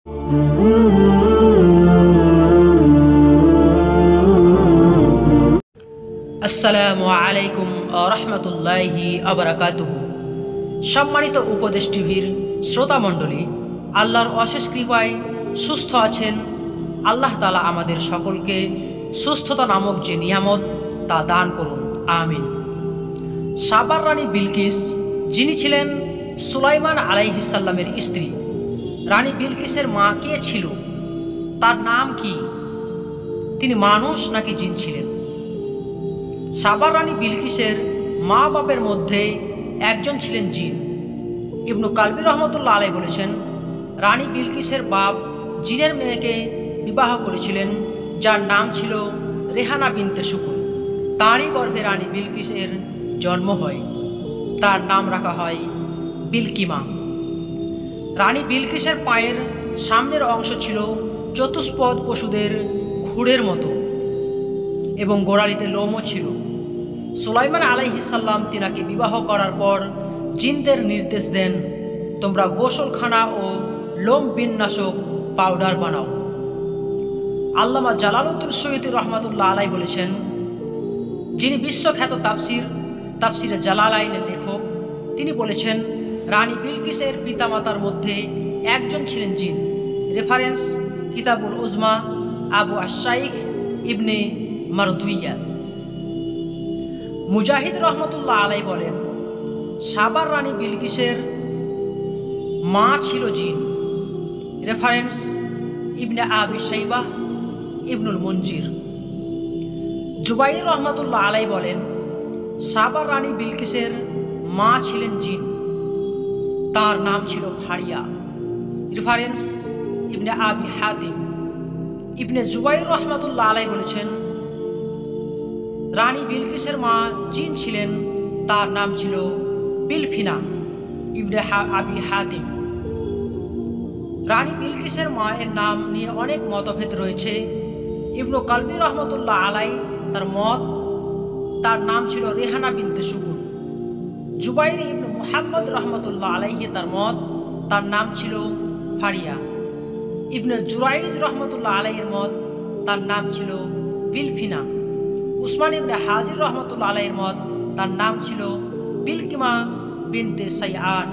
আসসালামু আলাইকুম ওয়া রাহমাতুল্লাহি ওয়া বারাকাতুহু। সম্মানিত উপদেশ টিভির শ্রোতা মণ্ডলী, আল্লাহর অশেষ কৃপায় সুস্থ আছেন। আল্লাহ তাআলা আমাদের সকলকে সুস্থতা নামক যে নিয়ামত তা দান করুন, আমিন। সাবার রানী বিলকিস, যিনি ছিলেন সুলাইমান আলাইহিস সালামের স্ত্রী, রানী বিলকিসের মা কে ছিল? তার নাম কি? তিনি মানুষ নাকি জিন ছিলেন? সাবার রানী বিলকিসের মা বাবের মধ্যে একজন ছিলেন জিন। ইবনু কালবি রহমতুল্লাহ আলাইহি বলেছেন, রানী বিলকিসের বাপ জিনের মেয়েকে বিবাহ করেছিলেন, যার নাম ছিল রেহানা বিনতে শুকুর। তারই গর্ভে রানী বিলকিসের জন্ম হয়। তার নাম রাখা হয় বিলকিমা। রানী বিলকিসের পায়ের সামনের অংশ ছিল চতুষ্পদ পশুদের খুরের মতো এবং গোড়ালিতে লোমও ছিল। সুলাইমান আলাইহিস সালাম তিনাকে বিবাহ করার পর জিনদের নির্দেশ দেন, তোমরা গোসলখানা ও লোম বিন্যাসক পাউডার বানাও। আল্লামা জালালউদ্দিন সৈয়দী রহমাতুল্লাহ আলাইহি বলেছেন, যিনি বিশ্বখ্যাত তাফসিরে জালালাইনের লেখক, তিনি বলেছেন, রানী বিলকিসের পিতামাতার মধ্যে একজন ছিলেন জিন। রেফারেন্স কিতাবুল উজমা, আবু আশ-শাইখ ইবনে মারদুইয়া। মুজাহিদ রহমতুল্লাহ আলাইহি বলেন, সাবার রানী বিলকিসের মা ছিল জিন। রেফারেন্স ইবনে আবি শাইবাহ, ইবনুল মুনজির। জুবাইর রহমতুল্লাহ আলাইহি বলেন, সাবার রানী বিলকিসের মা ছিলেন জিন, তার নাম ছিল ফারিয়া। রেফারেন্স ইবনে আবি হাতিম। ইবনে জুবাইর রহমতুল্লাহ আলাইহি বলেছেন, রানী বিলকিসের মা জিন ছিলেন, তার নাম ছিল বিলফিনা। ইবনে আবি হাতিম। রানী বিলকিসের মায়ের নাম নিয়ে অনেক মতভেদ রয়েছে। ইবনু কালবি রহমতুল্লাহ আলাইহি তার নাম ছিল রেহানা বিনতে শুকুর। জুবাইর ইবনে মুহাম্মদ রহমতুল্লাহ আলাইহি তার নাম ছিল ফারিয়া। ইবনে জুরাইজ রহমতুল্লাহ আলাইহির তার নাম ছিল বিলফিনা। উসমান ইবনে হাজির রহমতুল্লাহ আলাইহির তার নাম ছিল বিলকিমা বিনতে সাইয়াদ।